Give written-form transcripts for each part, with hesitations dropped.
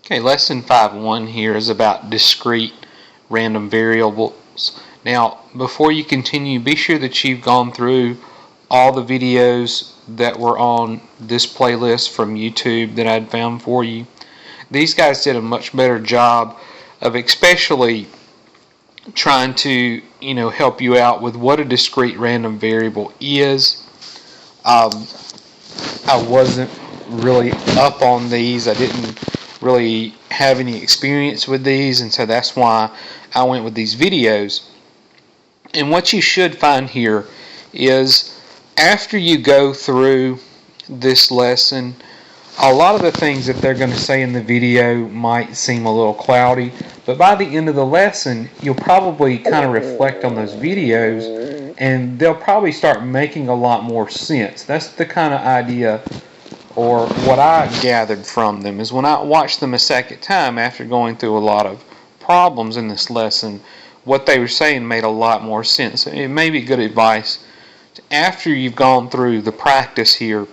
Okay, lesson 5.1 here is about discrete random variables. Now, before you continue, be sure that you've gone through all the videos that were on this playlist from YouTube that I'd found for you. These guys did a much better job of especially trying to, help you out with what a discrete random variable is. I wasn't really up on these. I didn't really have any experience with these, and so that's why I went with these videos. And what you should find here is after you go through this lesson, a lot of the things that they're going to say in the video might seem a little cloudy, but by the end of the lesson, you'll probably kind of reflect on those videos and they'll probably start making a lot more sense. That's the kind of idea, or what I gathered from them, is when I watched them a second time after going through a lot of problems in this lesson, what they were saying made a lot more sense. It may be good advice after you've gone through the practice here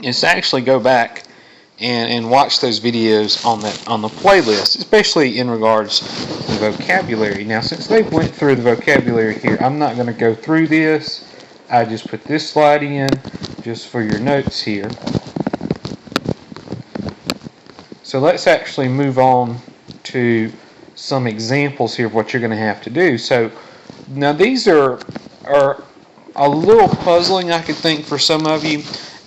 is to actually go back and watch those videos on the playlist, especially in regards to the vocabulary. Now, since they went through the vocabulary here, I'm not going to go through this. I just put this slide in just for your notes here. So let's actually move on to some examples here of what you're going to have to do. So now these are a little puzzling, I could think, for some of you.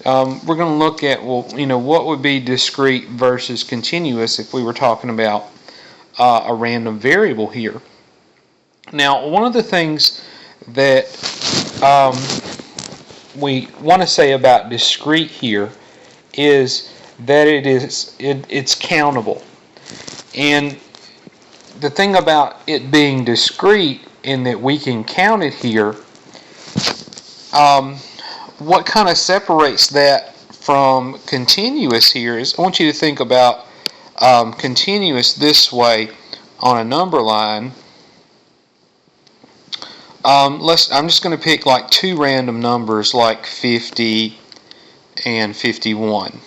We're going to look at, what would be discrete versus continuous if we were talking about a random variable here. Now, one of the things that we want to say about discrete here is that it's countable. And the thing about it being discrete in that we can count it here, what kind of separates that from continuous here is, I want you to think about continuous this way on a number line. I'm just going to pick like two random numbers like 50 and 51.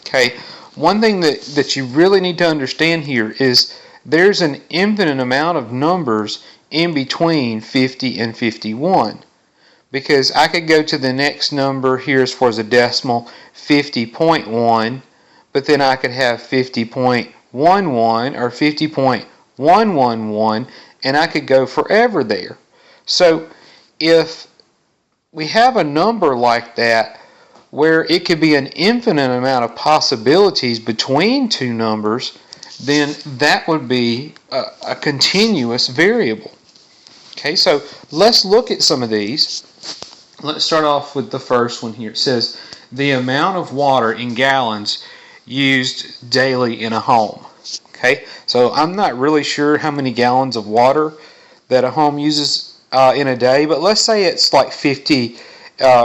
Okay, one thing that you really need to understand here is there's an infinite amount of numbers in between 50 and 51. Because I could go to the next number here as far as a decimal, 50.1, but then I could have 50.11 or 50.111, and I could go forever there. So if we have a number like that where it could be an infinite amount of possibilities between two numbers, then that would be a continuous variable. Okay, so let's look at some of these. Let's start off with the first one here. It says the amount of water in gallons used daily in a home. Okay, so I'm not really sure how many gallons of water that a home uses in a day, but let's say it's like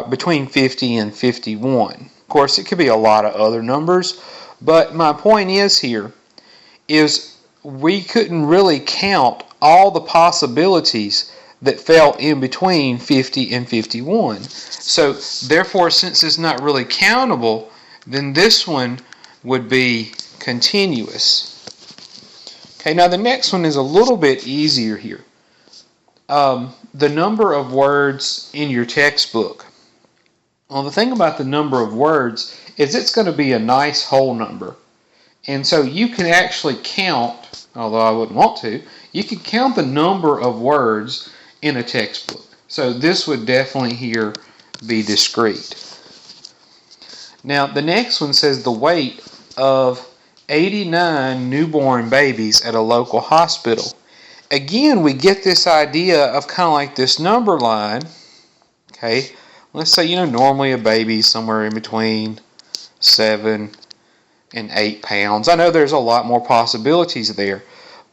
between 50 and 51. Of course, it could be a lot of other numbers, but my point is here is we couldn't really count all the possibilities that fell in between 50 and 51. So therefore, since it's not really countable, then this one would be continuous. Okay, now the next one is a little bit easier here. The number of words in your textbook. Well, the thing about the number of words is it's going to be a nice whole number. And so you can actually count, although I wouldn't want to, you can count the number of words in a textbook. So this would definitely here be discrete. Now the next one says the weight of 89 newborn babies at a local hospital. Again, we get this idea of kind of like this number line. Okay, let's say, normally a baby is somewhere in between 7 and 8 pounds. I know there's a lot more possibilities there,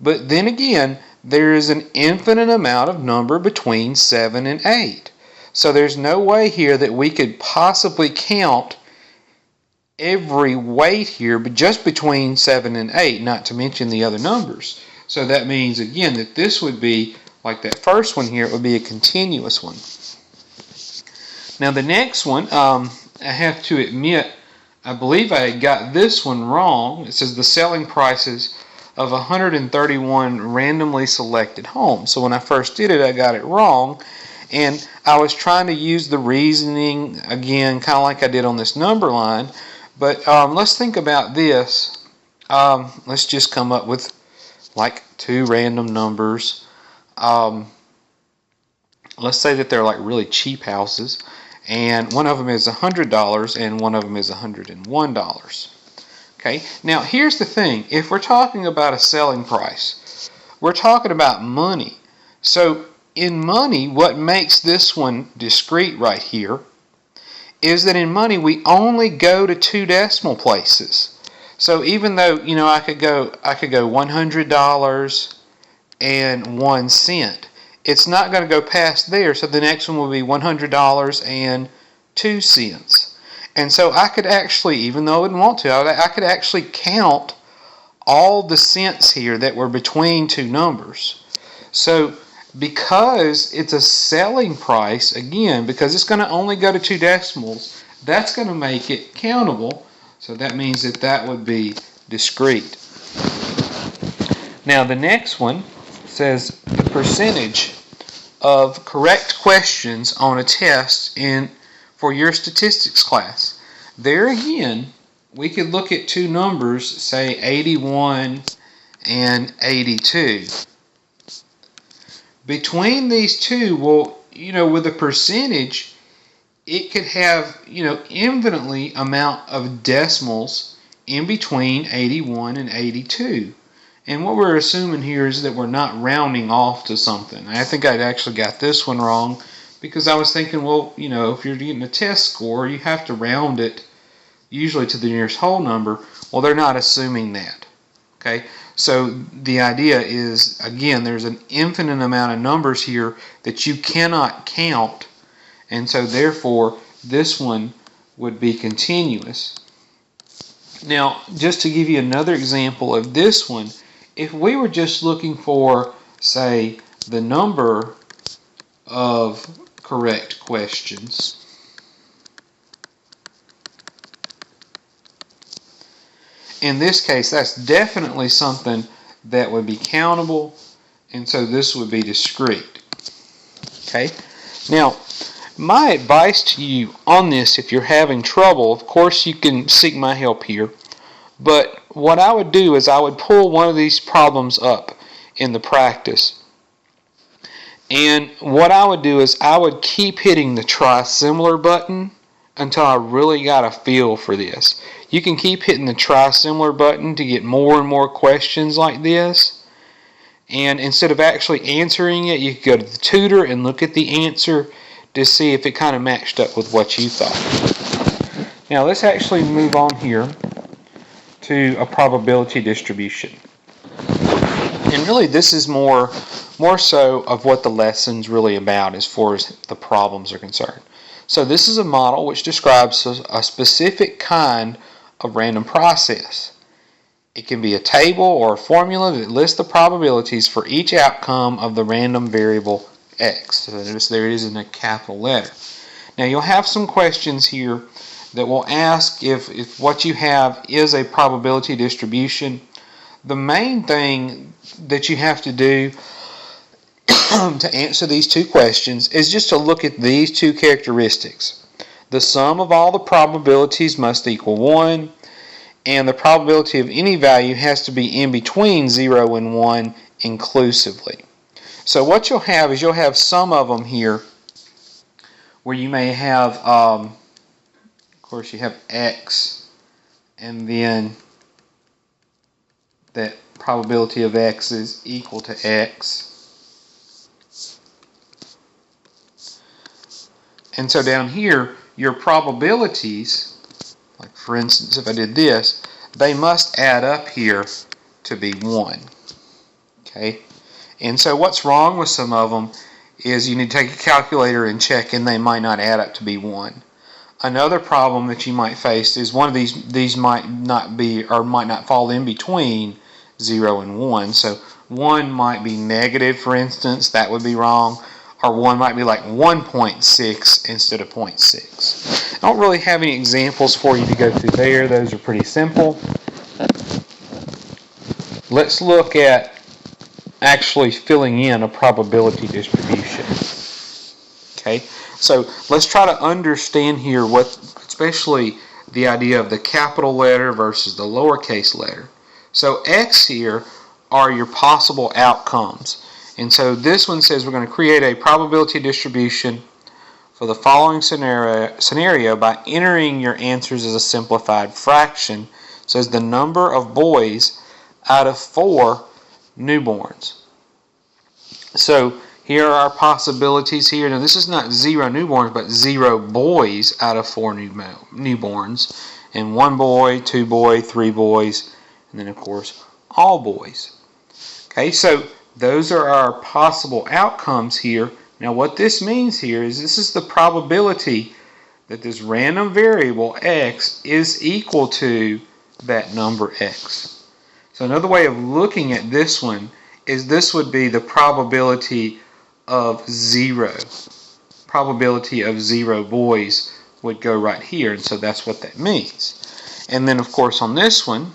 but then again, there is an infinite amount of number between 7 and 8. So there's no way here that we could possibly count every weight here, but just between 7 and 8, not to mention the other numbers. So that means, again, that this would be, like that first one here, it would be a continuous one. Now the next one, I have to admit, I believe I got this one wrong. It says the selling prices of 131 randomly selected homes. So when I first did it, I got it wrong. And I was trying to use the reasoning, again, kind of like I did on this number line. But let's think about this. Let's just come up with like two random numbers. Let's say that they're like really cheap houses. And one of them is $100 and one of them is $101. Okay, now here's the thing. If we're talking about a selling price, we're talking about money. So in money, what makes this one discrete right here is that in money we only go to two decimal places. So even though, you know, I could go $100 and 1 cent. It's not going to go past there, so the next one will be $100 and 2 cents. And so I could actually, even though I wouldn't want to, I could actually count all the cents here that were between two numbers. So because it's a selling price, again, because it's going to only go to two decimals, that's going to make it countable. So that means that that would be discrete. Now the next one says the percentage of correct questions on a test for your statistics class. There again, we could look at two numbers, say 81 and 82. Between these two, well, you know, with a percentage, it could have, you know, infinitely amount of decimals in between 81 and 82. And what we're assuming here is that we're not rounding off to something. I think I'd actually got this one wrong because I was thinking, well, you know, if you're getting a test score, you have to round it usually to the nearest whole number. Well, they're not assuming that. Okay, so the idea is, again, there's an infinite amount of numbers here that you cannot count, and so therefore this one would be continuous. Now, just to give you another example of this one, if we were just looking for, say, the number of correct questions, in this case, that's definitely something that would be countable, and so this would be discrete. Okay? Now, my advice to you on this, if you're having trouble, of course you can seek my help here, but what I would do is I would pull one of these problems up in the practice, and what I would do is I would keep hitting the try similar button until I really got a feel for this. You can keep hitting the try similar button to get more and more questions like this, and instead of actually answering it, you could go to the tutor and look at the answer to see if it kind of matched up with what you thought. Now let's actually move on here to a probability distribution. And really this is more so of what the lesson's really about as far as the problems are concerned. So this is a model which describes a specific kind of random process. It can be a table or a formula that lists the probabilities for each outcome of the random variable x. So notice there it is in a capital letter. Now you'll have some questions here that will ask if what you have is a probability distribution. The main thing that you have to do to answer these two questions is just to look at these two characteristics. The sum of all the probabilities must equal 1, and the probability of any value has to be in between 0 and 1 inclusively. So what you'll have is you'll have some of them here where you may have, of course you have x, and then that probability of x is equal to x. And so down here, your probabilities, like for instance if I did this, they must add up here to be 1. Okay? And so what's wrong with some of them is you need to take a calculator and check, and they might not add up to be 1. Another problem that you might face is one of these might not be, or might not fall in between 0 and 1. So 1 might be negative, for instance, that would be wrong. Or 1 might be like 1.6 instead of 0.6. I don't really have any examples for you to go through there. Those are pretty simple. Let's look at actually filling in a probability distribution. Okay, so let's try to understand here what, especially the idea of the capital letter versus the lowercase letter. So X here are your possible outcomes. And so this one says we're going to create a probability distribution for the following scenario by entering your answers as a simplified fraction. It says the number of boys out of 4 newborns. So here are our possibilities here. Now this is not 0 newborns, but 0 boys out of 4 newborns. And 1 boy, 2 boys, 3 boys, and then of course all boys. Okay, so those are our possible outcomes here. Now what this means here is this is the probability that this random variable x is equal to that number x. So another way of looking at this one is this would be the probability of 0. Probability of 0 boys would go right here, and so that's what that means. And then of course on this one,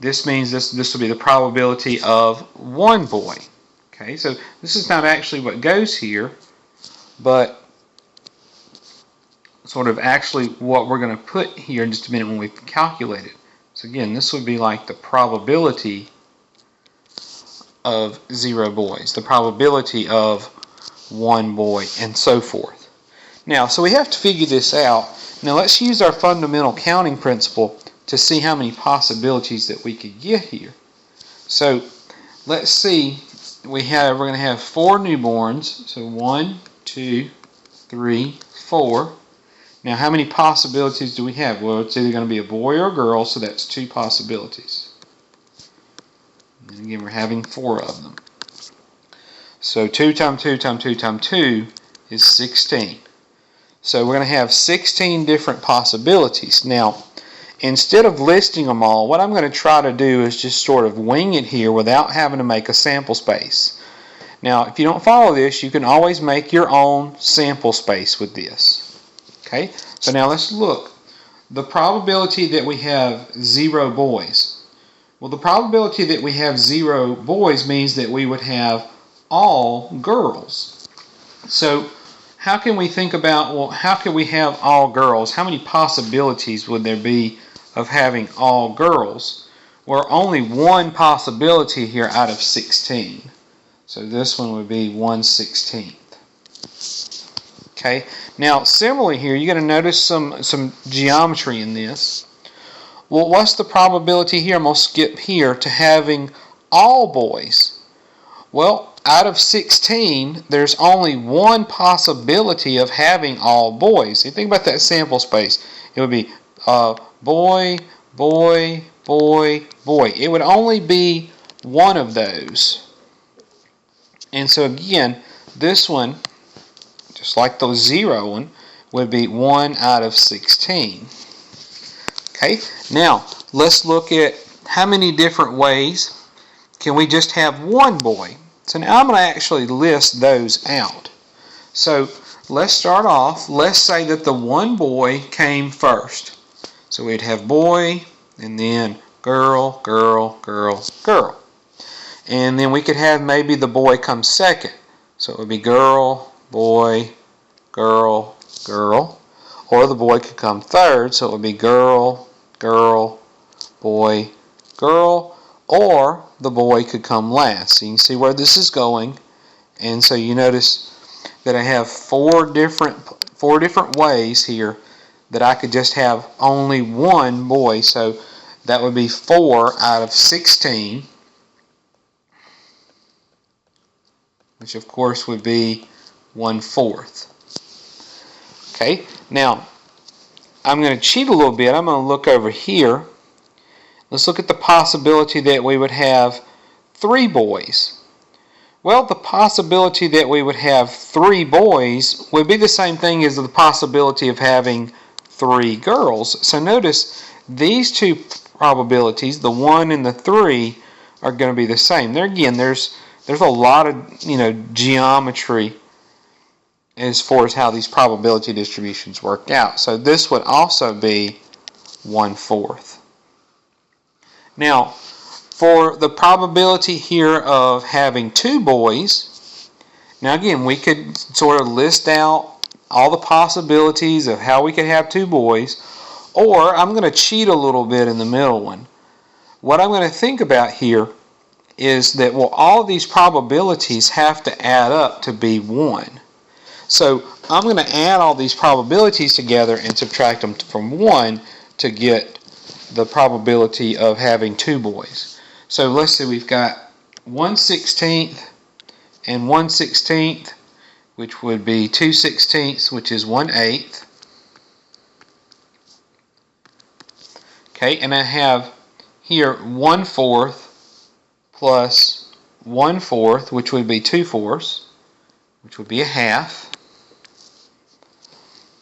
this means this will be the probability of 1 boy. Okay, so this is not actually what goes here, but sort of actually what we're going to put here in just a minute when we calculate it. So again, this would be like the probability of 0 boys, the probability of 1 boy, and so forth. Now, so we have to figure this out. Now let's use our fundamental counting principle to see how many possibilities that we could get here. So let's see, we're going to have 4 newborns. So 1, 2, 3, 4. Now how many possibilities do we have? Well, it's either going to be a boy or a girl, so that's 2 possibilities. And again, we're having 4 of them. So 2 times 2 times 2 times 2 is 16. So we're going to have 16 different possibilities. Now, instead of listing them all, what I'm going to try to do is just sort of wing it here without having to make a sample space. Now, if you don't follow this, you can always make your own sample space with this. Okay, so now let's look. The probability that we have 0 boys. Well, the probability that we have 0 boys means that we would have all girls. So how can we think about, well, how can we have all girls? How many possibilities would there be of having all girls? Well, only one possibility here out of 16. So this one would be 1/16. Okay. Now, similarly here, you're going to notice some geometry in this. Well, what's the probability here? I'm going to skip here to having all boys. Well, out of 16, there's only one possibility of having all boys. You think about that sample space. It would be boy, boy, boy, boy. It would only be one of those. And so again, this one, just like the 0 one, would be 1 out of 16. Okay, now let's look at how many different ways can we just have one boy. So now I'm going to actually list those out. So let's start off. Let's say that the 1 boy came first. So we'd have boy, and then girl, girl, girl, girl. And then we could have maybe the boy come second. So it would be girl, boy, girl, girl. Or the boy could come third. So it would be girl, girl, boy, girl. Or the boy could come last. So you can see where this is going. And so you notice that I have four different ways here that I could just have only one boy. So that would be 4 out of 16. Which of course would be 1/4. Okay, now I'm going to cheat a little bit. I'm going to look over here. Let's look at the possibility that we would have 3 boys. Well, the possibility that we would have 3 boys would be the same thing as the possibility of having 3 girls. So notice these two probabilities, the 1 and the 3, are going to be the same. There again, there's a lot of geometry as far as how these probability distributions work out. So this would also be 1/4. Now, for the probability here of having 2 boys, now again, we could sort of list out all the possibilities of how we could have 2 boys, or I'm going to cheat a little bit in the middle one. What I'm going to think about here is that, well, all of these probabilities have to add up to be 1. So I'm going to add all these probabilities together and subtract them from 1 to get the probability of having 2 boys. So let's say we've got 1/16 and 1/16, which would be 2/16, which is 1/8. Okay, and I have here 1/4 plus 1/4, which would be 2/4, which would be a half.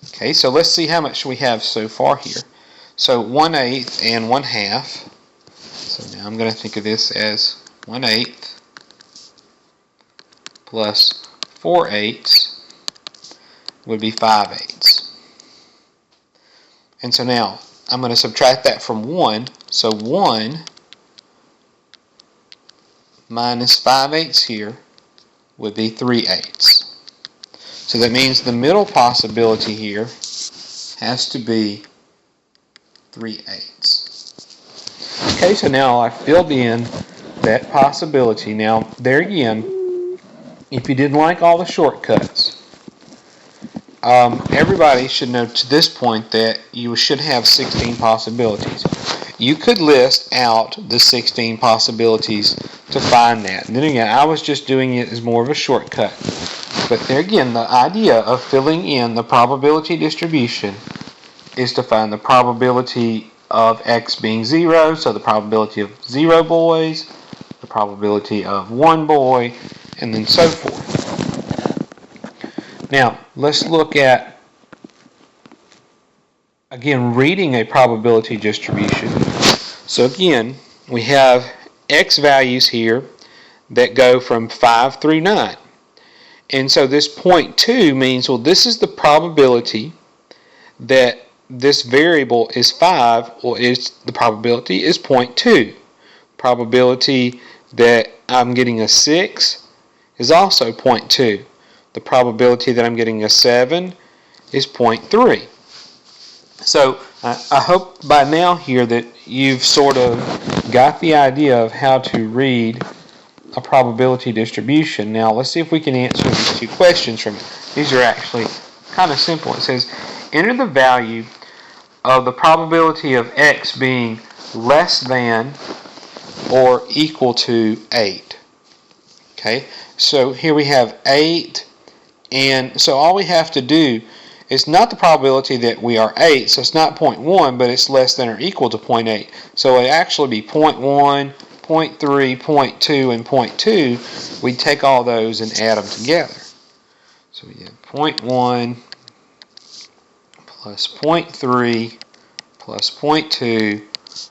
Okay, so let's see how much we have so far here. So 1/8 and 1/2. So now I'm going to think of this as 1/8 plus 4/8 would be 5/8. And so now I'm going to subtract that from 1. So 1 minus 5/8 here would be 3/8. So that means the middle possibility here has to be 3/8. Okay, so now I filled in that possibility. Now, there again, if you didn't like all the shortcuts, everybody should know to this point that you should have 16 possibilities. You could list out the 16 possibilities to find that. And then again, I was just doing it as more of a shortcut. But there again, the idea of filling in the probability distribution is to find the probability of x being 0, so the probability of 0 boys, the probability of 1 boy, and then so forth. Now, let's look at, again, reading a probability distribution. So again, we have x values here that go from 5 through 9. And so this 0.2 means, well, this is the probability that this variable is 5, or the probability is 0.2. Probability that I'm getting a 6 is also 0.2. The probability that I'm getting a 7 is 0.3. So I hope by now here that you've sort of got the idea of how to read a probability distribution. Now let's see if we can answer these 2 questions from it. These are actually kind of simple. It says, enter the value of the probability of x being less than or equal to 8. Okay, so here we have 8, and so all we have to do is not the probability that we are 8, so it's not 0.1, but it's less than or equal to 0.8. So it would actually be 0.1, 0.3, 0.2, and 0.2. We take all those and add them together. So we have 0.1 plus 0.3 plus 0.2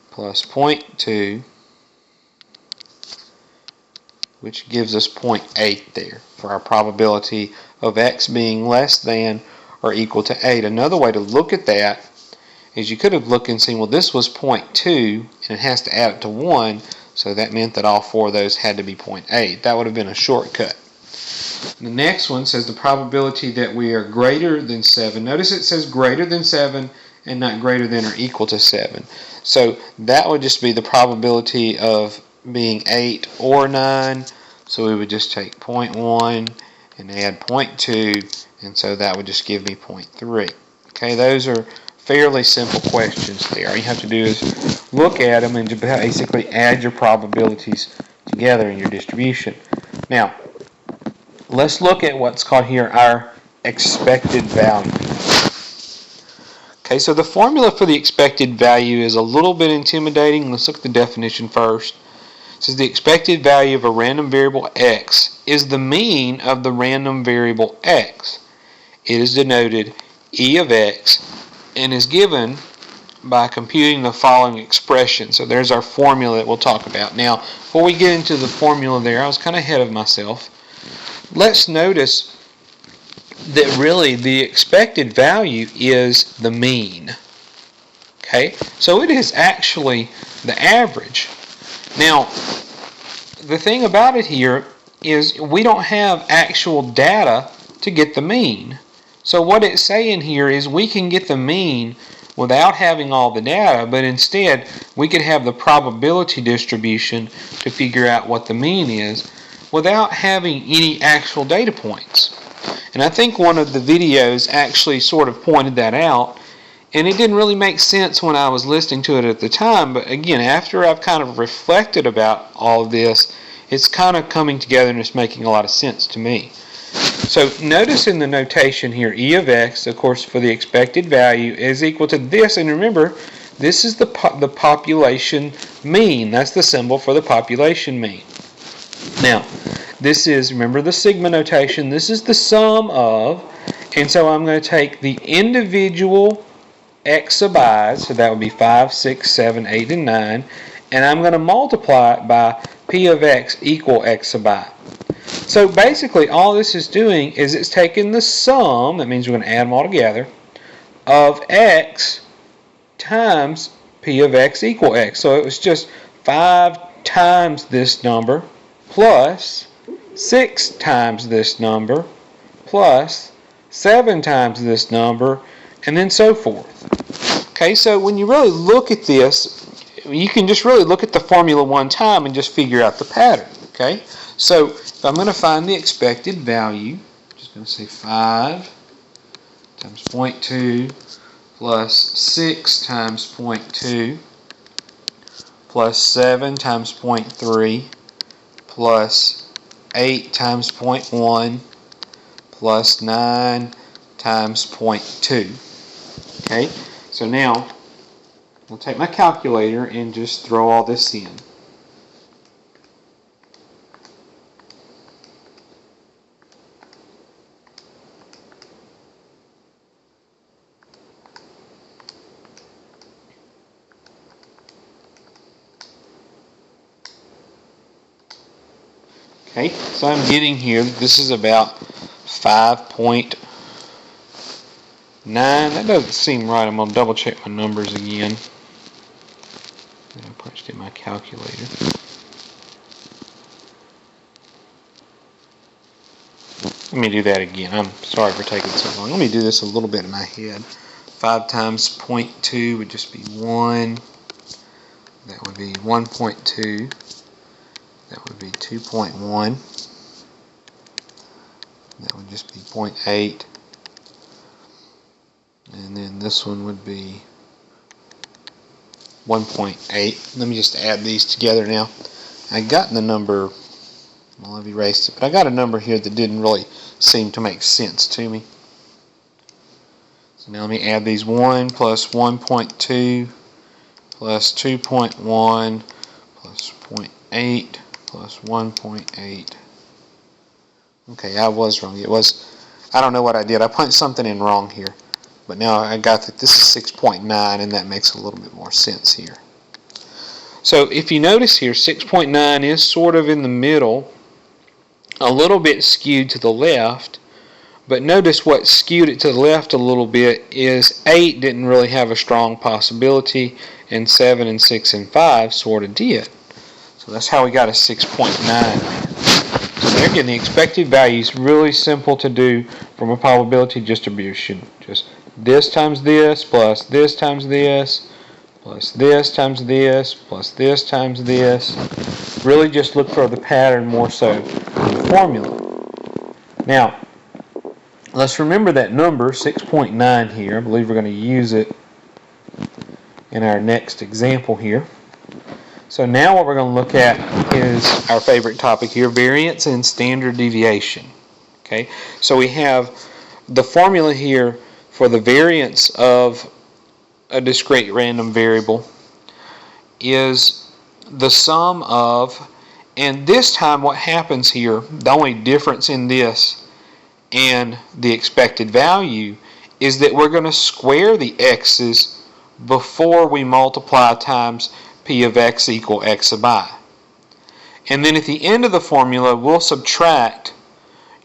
plus 0.2, which gives us 0.8 there for our probability of x being less than or equal to 8. Another way to look at that is you could have looked and seen, well, this was 0.2 and it has to add it to 1, so that meant that all 4 of those had to be 0.8. That would have been a shortcut. The next one says the probability that we are greater than 7. Notice it says greater than 7 and not greater than or equal to 7. So that would just be the probability of being 8 or 9. So we would just take 0.1 and add 0.2, and so that would just give me 0.3. Okay, those are fairly simple questions there. All you have to do is look at them and basically add your probabilities together in your distribution. Now, let's look at what's called here our expected value. Okay, so the formula for the expected value is a little bit intimidating. Let's look at the definition first. It says the expected value of a random variable x is the mean of the random variable x. It is denoted e of x and is given by computing the following expression. So there's our formula that we'll talk about. Now, before we get into the formula there, I was kind of ahead of myself. Let's notice that really the expected value is the mean. Okay, so it is actually the average. Now, the thing about it here is we don't have actual data to get the mean. So what it's saying here is we can get the mean without having all the data, but instead we could have the probability distribution to figure out what the mean is without having any actual data points. And I think one of the videos actually sort of pointed that out, and it didn't really make sense when I was listening to it at the time, but again, after I've kind of reflected about all of this, it's kind of coming together and it's making a lot of sense to me. So notice in the notation here, e of x, of course, for the expected value is equal to this, and remember, this is the population mean. That's the symbol for the population mean. Now, this is, remember the sigma notation, this is the sum of, and so I'm going to take the individual x sub i's, so that would be 5, 6, 7, 8, and 9, and I'm going to multiply it by p of x equal x sub I. So basically all this is doing is it's taking the sum, that means we're going to add them all together, of x times p of x equal x. So it was just 5 times this number plus 6 times this number plus 7 times this number, and then so forth. Okay, so when you really look at this, you can just really look at the formula one time and just figure out the pattern. Okay, so if I'm going to find the expected value, I'm just going to say 5 times 0.2 plus 6 times 0.2 plus 7 times 0.3 plus 8 times 0.1 plus 9 times 0.2. Okay, so now I'll take my calculator and just throw all this in. Okay, so I'm getting here, this is about 5.9. That doesn't seem right. I'm going to double check my numbers again. I punched in my calculator. Let me do that again. I'm sorry for taking so long. Let me do this a little bit in my head. 5 times 0.2 would just be 1. That would be 1.2. That would be 2.1. That would just be 0.8. And then this one would be 1.8. Let me just add these together now. I got the number, well, I've erased it, but I got a number here that didn't really seem to make sense to me. So now let me add these. 1 plus 1.2 plus 2.1 plus 0.8 plus 1.8. Okay, I was wrong. It was, I don't know what I did. I punched something in wrong here. But now I got that this is 6.9, and that makes a little bit more sense here. So if you notice here, 6.9 is sort of in the middle, a little bit skewed to the left, but notice what skewed it to the left a little bit is 8 didn't really have a strong possibility, and 7 and 6 and 5 sort of did. So that's how we got a 6.9. So there again, the expected value is really simple to do from a probability distribution. Just this times this, plus this times this, plus this times this, plus this times this. Really just look for the pattern more so than the formula. Now, let's remember that number, 6.9 here. I believe we're going to use it in our next example here. So now what we're going to look at is our favorite topic here, variance and standard deviation. Okay, so we have the formula here for the variance of a discrete random variable is the sum of, and this time what happens here, the only difference in this and the expected value is that we're going to square the x's before we multiply times p of x equal x sub I. And then at the end of the formula, we'll subtract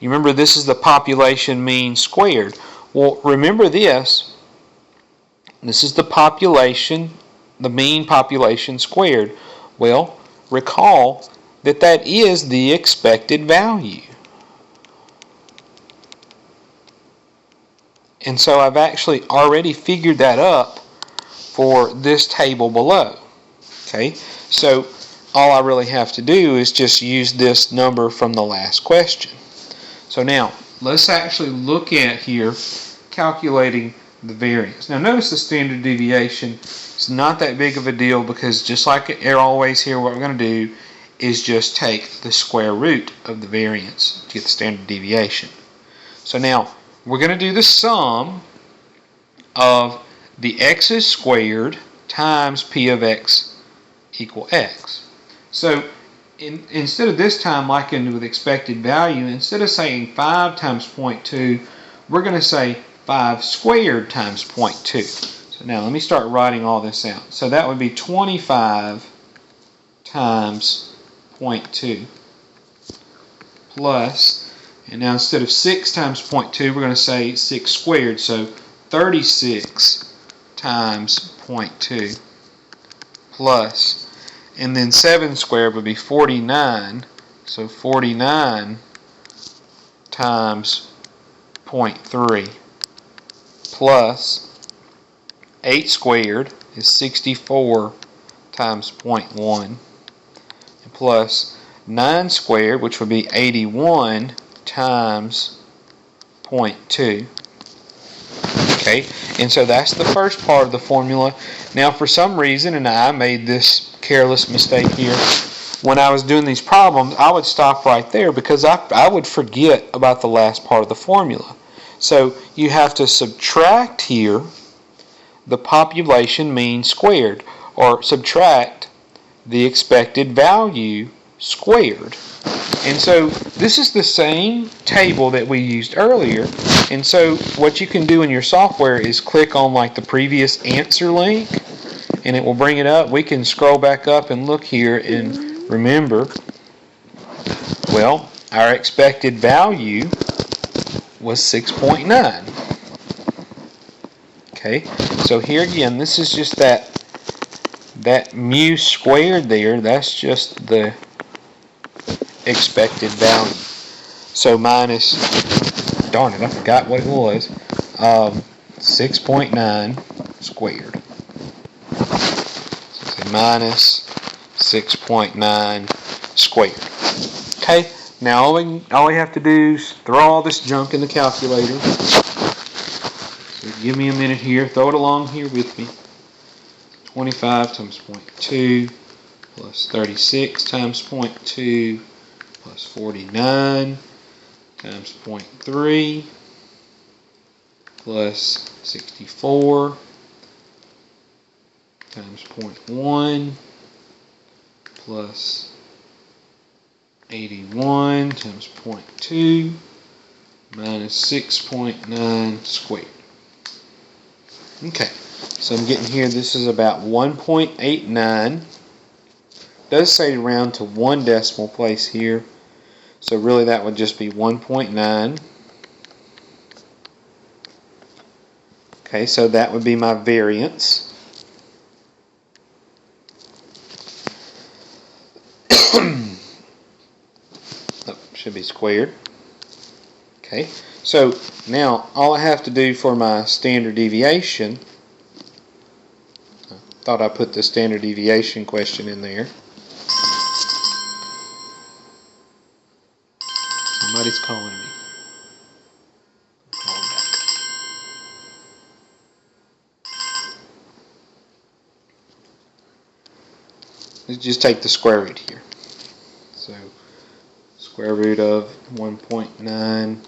You remember this is the population mean squared. Well, remember this. This is the population, the mean population squared. Well, recall that that is the expected value. And so I've actually already figured that up for this table below. Okay, so all I really have to do is just use this number from the last question. So now, let's actually look at here calculating the variance. Now notice the standard deviation is not that big of a deal because just like always here, what we're going to do is just take the square root of the variance to get the standard deviation. So now, we're going to do the sum of the x's squared times p of x equal x. So instead of this time, like with expected value, instead of saying 5 times 0.2, we're going to say 5 squared times 0.2. So now let me start writing all this out. So that would be 25 times 0.2 plus, and now instead of 6 times 0.2, we're going to say 6 squared. So 36 times 0.2 plus, and then 7 squared would be 49. So 49 times 0.3 plus 8 squared is 64 times 0.1 and plus 9 squared, which would be 81 times 0.2. Okay, and so that's the first part of the formula. Now for some reason, and I made this careless mistake here, when I was doing these problems, I would stop right there because I would forget about the last part of the formula. So you have to subtract here the population mean squared, or subtract the expected value squared. And so this is the same table that we used earlier. And so what you can do in your software is click on like the previous answer link and it will bring it up. We can scroll back up and look here and remember, well, our expected value was 6.9. Okay, so here again, this is just that mu squared there. That's just the expected value. So minus, darn it, I forgot what it was, 6.9 squared. So minus 6.9 squared. Okay, now all we have to do is throw all this junk in the calculator. So give me a minute here, throw it along here with me. 25 times 0.2 plus 36 times 0.2 plus 49 times 0.3 plus 64 times 0.1 plus 81 times 0.2 minus 6.9 squared. Okay, so I'm getting here, this is about 1.89. Does say to round to one decimal place here, so really that would just be 1.9. Okay, so that would be my variance. Oh, should be squared. Okay, so now all I have to do for my standard deviation, I thought I put the standard deviation question in there. Somebody's calling me. Call back. Let's just take the square root here. So square root of 1.9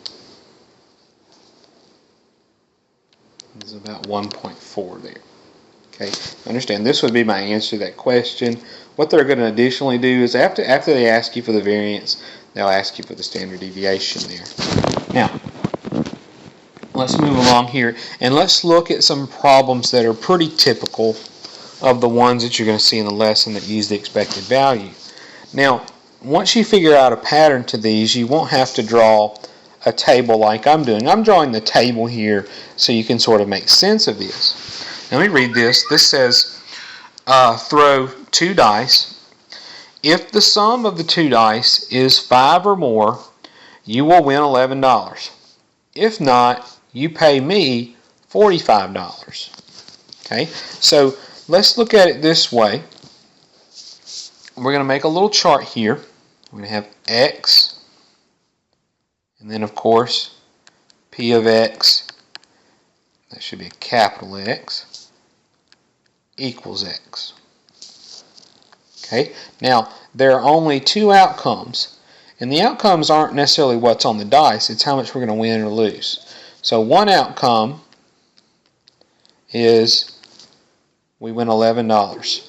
is about 1.4 there. Okay, understand this would be my answer to that question. What they're going to additionally do is after they ask you for the variance, they'll ask you for the standard deviation there. Now, let's move along here and let's look at some problems that are pretty typical of the ones that you're going to see in the lesson that use the expected value. Now, once you figure out a pattern to these, you won't have to draw a table like I'm doing. I'm drawing the table here so you can sort of make sense of this. Let me read this. This says, throw 2 dice. If the sum of the 2 dice is 5 or more, you will win $11. If not, you pay me $45. Okay, so let's look at it this way. We're going to make a little chart here. We're going to have X, and then of course P of X, that should be a capital X, equals X. Okay, now there are only 2 outcomes, and the outcomes aren't necessarily what's on the dice, it's how much we're going to win or lose. So one outcome is we win $11.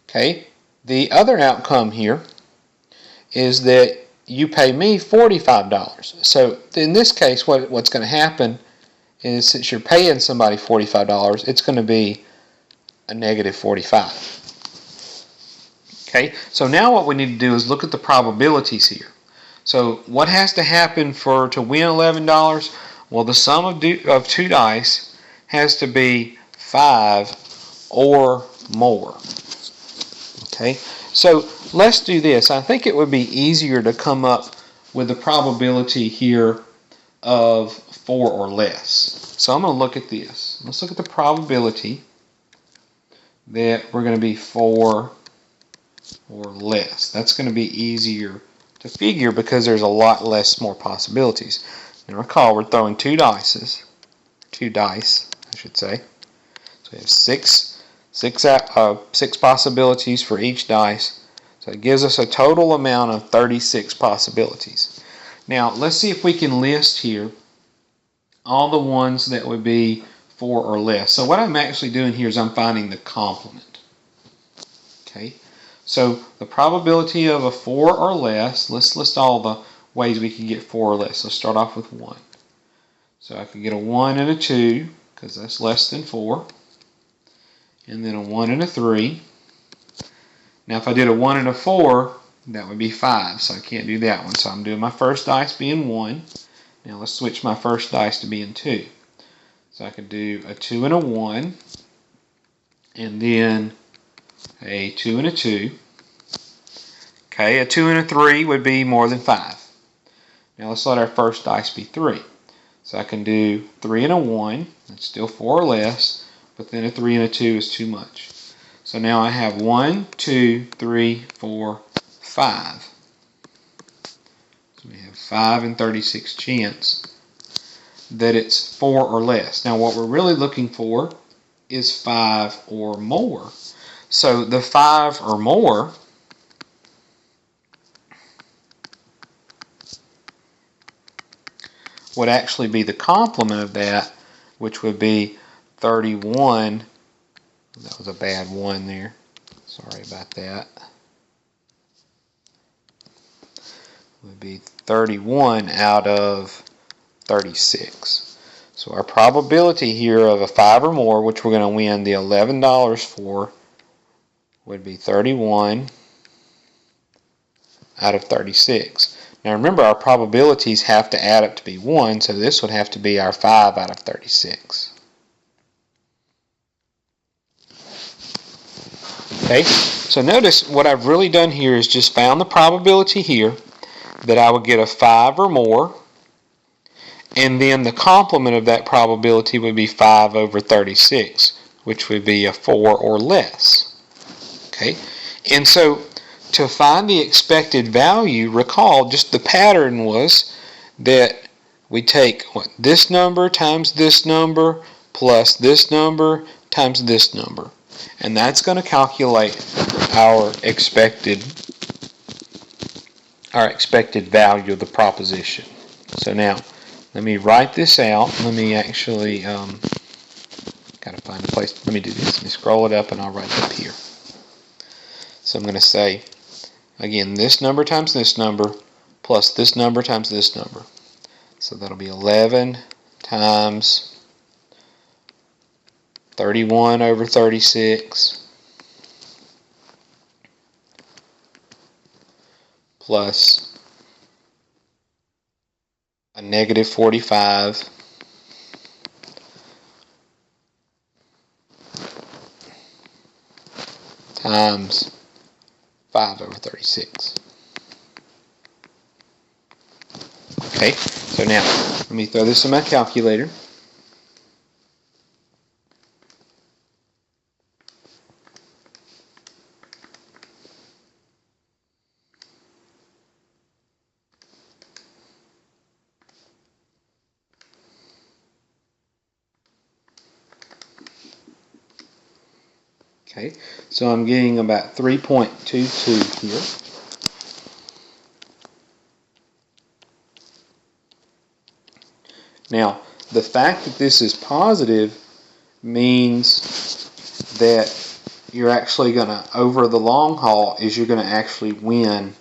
Okay, the other outcome here is that you pay me $45. So in this case, what's going to happen is, since you're paying somebody $45, it's going to be a negative 45. Okay, so now what we need to do is look at the probabilities here. So what has to happen to win $11? Well, the sum of 2 dice has to be 5 or more. Okay, so let's do this. I think it would be easier to come up with the probability here of 4 or less. So I'm going to look at this. Let's look at the probability that we're going to be 4 or less. That's going to be easier to figure because there's a lot more possibilities. Now recall, we're throwing 2 dice, I should say. So we have 6 possibilities for each dice. So it gives us a total amount of 36 possibilities. Now let's see if we can list here all the ones that would be 4 or less. So what I'm actually doing here is I'm finding the complement. Okay, so the probability of a 4 or less, let's list all the ways we can get 4 or less. Let's start off with 1. So I could get a 1 and a 2, because that's less than 4. And then a 1 and a 3. Now if I did a 1 and a 4, that would be 5, so I can't do that one. So I'm doing my first dice being 1. Now let's switch my first dice to being 2. So I could do a 2 and a 1, and then a 2 and a 2. Okay, a 2 and a 3 would be more than 5. Now let's let our first dice be 3. So I can do 3 and a 1, that's still 4 or less, but then a 3 and a 2 is too much. So now I have 1, 2, 3, 4, 5. So we have 5 and 36 chance that it's 4 or less. Now what we're really looking for is 5 or more. So the 5 or more would actually be the complement of that, which would be 31. That was a bad 1 there. Sorry about that. Would be 31 out of 36. So our probability here of a 5 or more, which we're going to win the $11 for, would be 31 out of 36. Now remember, our probabilities have to add up to be 1, so this would have to be our 5 out of 36. Okay, so notice what I've really done here is just found the probability here that I would get a 5 or more, and then the complement of that probability would be 5 over 36, which would be a 4 or less. Okay, and so to find the expected value, recall just the pattern was that we take this number times this number plus this number times this number, and that's going to calculate our expected value of the proposition. So now let me write this out. Let me actually gotta find a place. Let me do this. Let me scroll it up and I'll write it up here. So I'm going to say, again, this number times this number plus this number times this number. So that'll be 11 times 31 over 36 plus negative 45 times 5 over 36. Okay, so now let me throw this in my calculator. Okay, so I'm getting about 3.22 here. Now, the fact that this is positive means that you're actually going to, over the long haul, you're going to actually win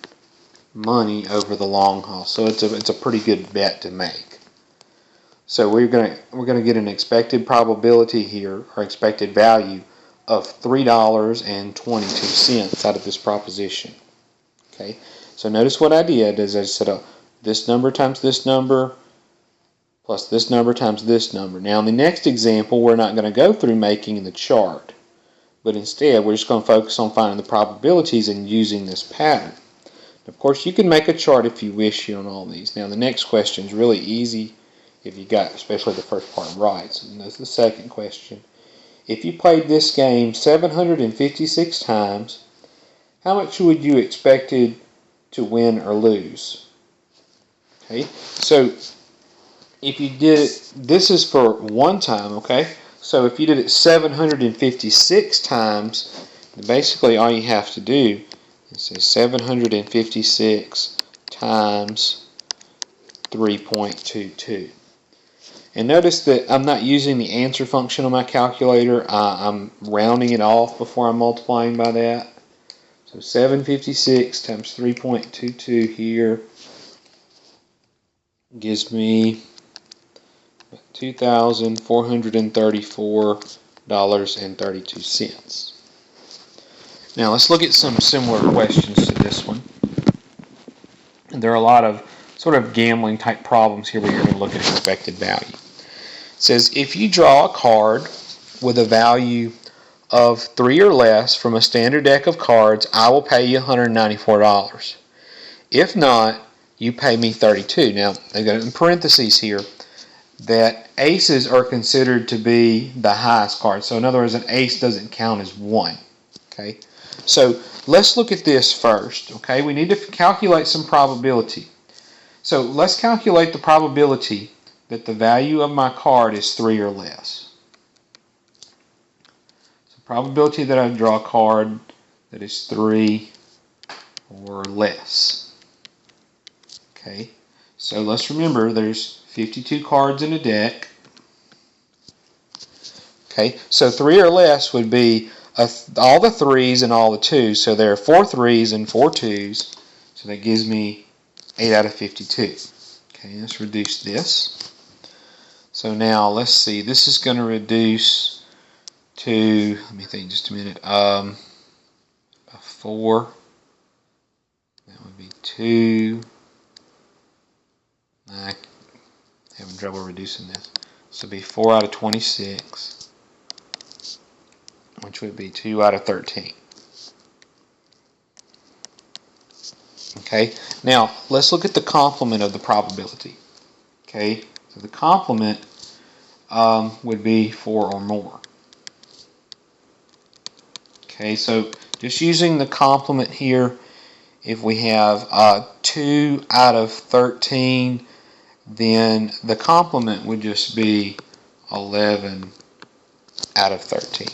money over the long haul. So it's a pretty good bet to make. So we're going to get an expected probability here, or expected value, of $3.22 out of this proposition. Okay, so notice what I did is I said this number times this number plus this number times this number. Now in the next example, we're not going to go through making the chart, but instead we're just going to focus on finding the probabilities and using this pattern. Of course, you can make a chart if you wish on all these. Now the next question is really easy if you got especially the first part right. So that's the second question. If you played this game 756 times, how much would you expected to win or lose? Okay, so if you did it, this is for one time, okay? So if you did it 756 times, basically all you have to do is say 756 times 3.22. And notice that I'm not using the answer function on my calculator. I'm rounding it off before I'm multiplying by that. So 756 times 3.22 here gives me $2,434.32. Now let's look at some similar questions to this one. And there are a lot of sort of gambling type problems here where you're going to look at expected value. It says if you draw a card with a value of 3 or less from a standard deck of cards, I will pay you $194. If not, you pay me $32. Now they've got in parentheses here that aces are considered to be the highest card. So in other words, an ace doesn't count as one. Okay, so let's look at this first. Okay, we need to calculate some probability. So let's calculate the probability that the value of my card is 3 or less. So probability that I draw a card that is 3 or less. Okay, so let's remember there's 52 cards in a deck. Okay, so 3 or less would be all the 3s and all the 2s. So there are 4 3s and 4 2s. So that gives me 8 out of 52. Okay, let's reduce this. So now let's see. This is going to reduce to, let me think just a minute, 4. That would be 2. I'm having trouble reducing this. This would be 4 out of 26, which would be 2 out of 13. Okay, now let's look at the complement of the probability. Okay, so the complement would be 4 or more. Okay, so just using the complement here, if we have 2 out of 13, then the complement would just be 11 out of 13.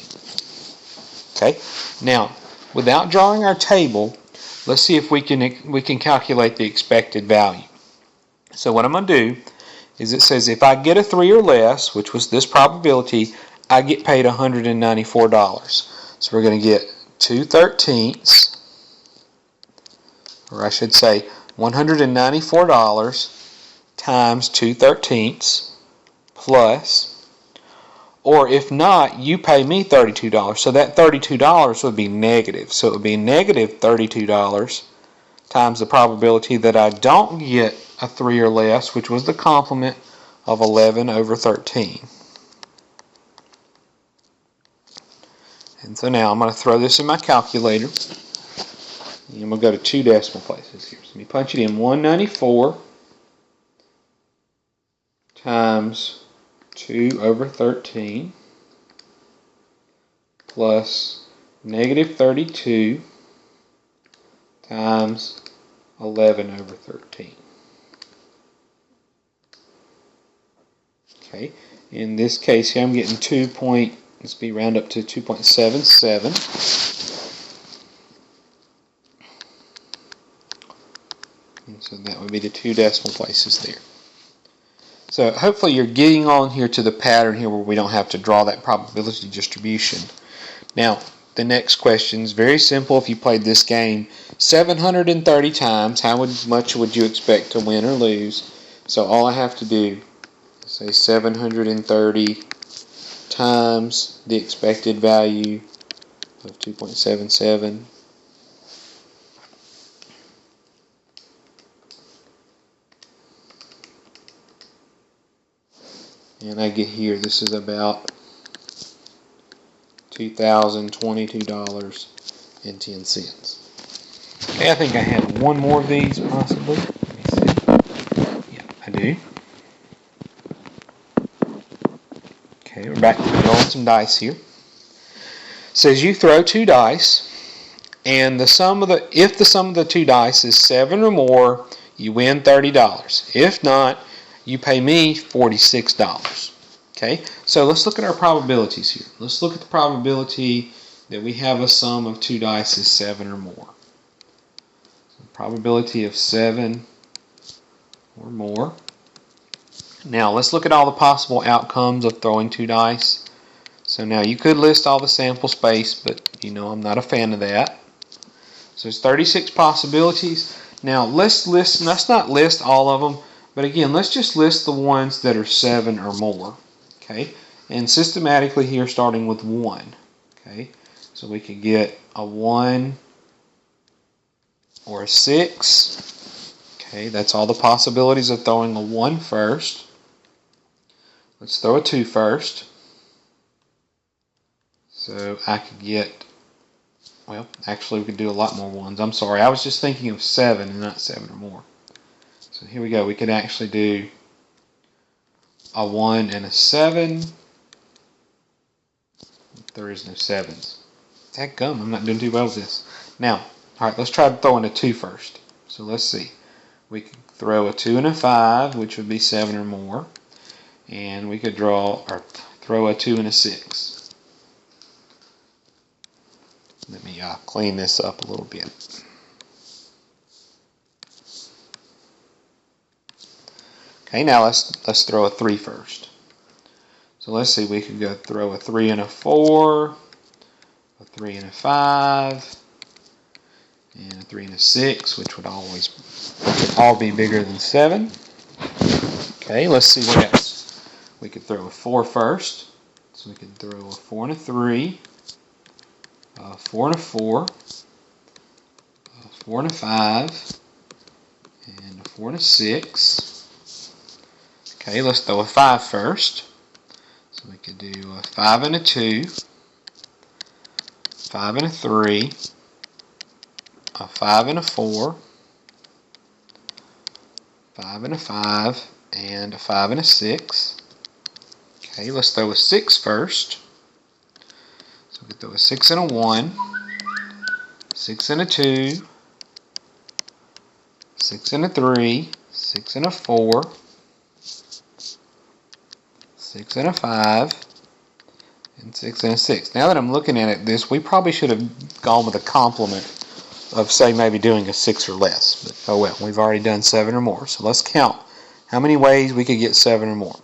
Okay, now without drawing our table, let's see if we can calculate the expected value. So what I'm going to do is it says if I get a 3 or less, which was this probability, I get paid $194. So we're going to get 2/13, or I should say $194 times 2/13 plus, or if not, you pay me $32. So that $32 would be negative. So it would be negative $32 times the probability that I don't get a 3 or less, which was the complement of 11 over 13. And so now I'm going to throw this in my calculator. And I'm going to go to 2 decimal places here. So let me punch it in. 194 times 2 over 13 plus negative 32 times 11 over 13. Okay, in this case here I'm getting let's be round up to 2.77. And so that would be the 2 decimal places there. So hopefully you're getting on here to the pattern here where we don't have to draw that probability distribution. Now, the next question is very simple. If you played this game 730 times, how much would you expect to win or lose? So all I have to do is say 730 times the expected value of 2.77. And I get here, this is about $2,022.10. Okay, I think I have one more of these possibly. Let me see. Yeah, I do. Okay, we're back to rolling some dice here. It says you throw 2 dice, and if the sum of the 2 dice is 7 or more, you win $30. If not, you pay me $46. Okay, so let's look at our probabilities here. Let's look at the probability that we have a sum of 2 dice is 7 or more. So probability of 7 or more. Now let's look at all the possible outcomes of throwing 2 dice. So now you could list all the sample space, but you know I'm not a fan of that. So there's 36 possibilities. Now let's not list all of them, but again, let's just list the ones that are 7 or more. Okay, and systematically here, starting with 1. Okay, so we could get a 1 or a 6. Okay, that's all the possibilities of throwing a 1 first. Let's throw a 2 first. So I could get, well, actually we could do a lot more 1s. I'm sorry, I was just thinking of 7 and not 7 or more. So here we go. We could actually do a 1 and a 7. There is no 7s. Dadgum, I'm not doing too well with this. Now, alright, let's try throwing a 2 first. So let's see. We could throw a 2 and a 5, which would be 7 or more. And we could throw a 2 and a 6. Let me clean this up a little bit. Okay, now let's throw a 3 first. So let's see, we could go throw a 3 and a 4, a 3 and a 5, and a 3 and a 6, which would all be bigger than 7. Okay, let's see what else. We could throw a 4 first. So we could throw a 4 and a 3, a 4 and a 4, a 4 and a 5, and a 4 and a 6. Okay, let's throw a 5 first. So we could do a 5 and a 2, 5 and a 3, a 5 and a 4, 5 and a 5, and a 5 and a 6. Okay, let's throw a 6 first. So we could throw a 6 and a 1, 6 and a 2, 6 and a 3, 6 and a 4, 6 and a 5, and 6 and a 6. Now that I'm looking at it, we probably should have gone with a complement of, say, maybe doing a 6 or less. But oh well, we've already done 7 or more. So let's count how many ways we could get 7 or more.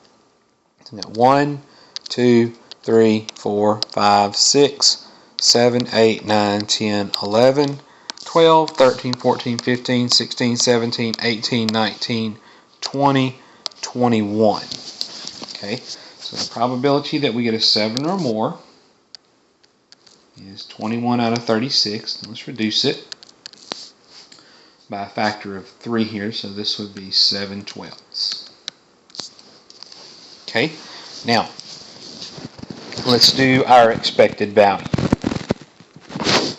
So we got 1, 2, 3, 4, 5, 6, 7, 8, 9, 10, 11, 12, 13, 14, 15, 16, 17, 18, 19, 20, 21. Okay, so the probability that we get a 7 or more is 21 out of 36. Let's reduce it. by a factor of 3 here, so this would be 7/12. Okay, now let's do our expected value.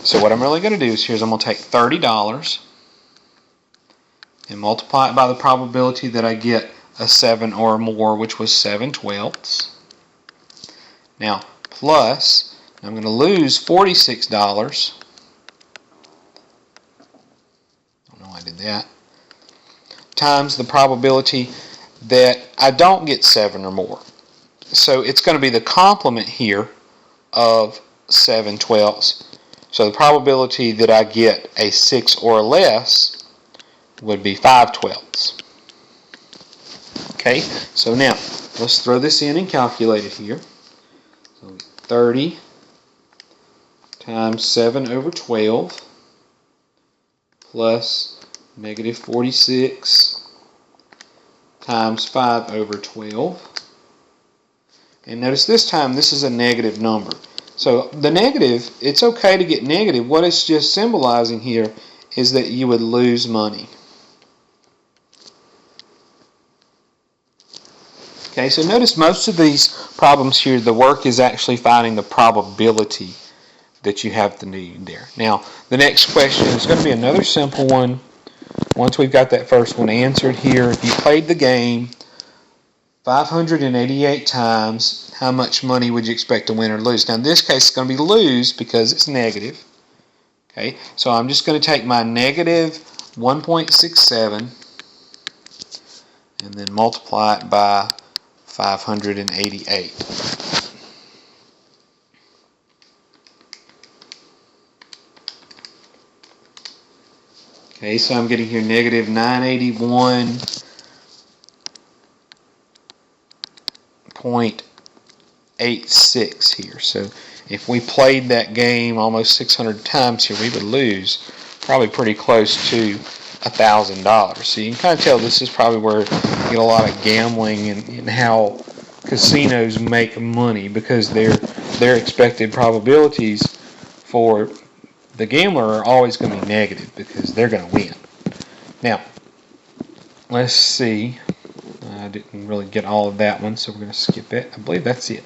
So what I'm really going to do is I'm going to take $30 and multiply it by the probability that I get a 7 or more, which was 7/12. Now, plus, I'm going to lose $46. I don't know why I did that. Times the probability that I don't get 7 or more. So it's going to be the complement here of 7/12. So the probability that I get a 6 or less would be 5/12. Okay, so now let's throw this in and calculate it here. So 30 times 7/12 plus negative 46 times 5/12. And notice this time this is a negative number. So the negative, it's okay to get negative. What it's just symbolizing here is that you would lose money. Okay, so notice most of these problems here, the work is actually finding the probability that you have the need there. Now, the next question is going to be another simple one. Once we've got that first one answered here, if you played the game 588 times, how much money would you expect to win or lose? Now, in this case, it's going to be lose because it's negative. Okay, so I'm just going to take my negative 1.67 and then multiply it by 588. Okay, so I'm getting here negative 981.86 here. So if we played that game almost 600 times here, we would lose probably pretty close to $1,000. So you can kind of tell this is probably where you get a lot of gambling and how casinos make money, because their expected probabilities for the gambler are always going to be negative because they're going to win. Now, let's see. I didn't really get all of that one, so we're going to skip it. I believe that's it.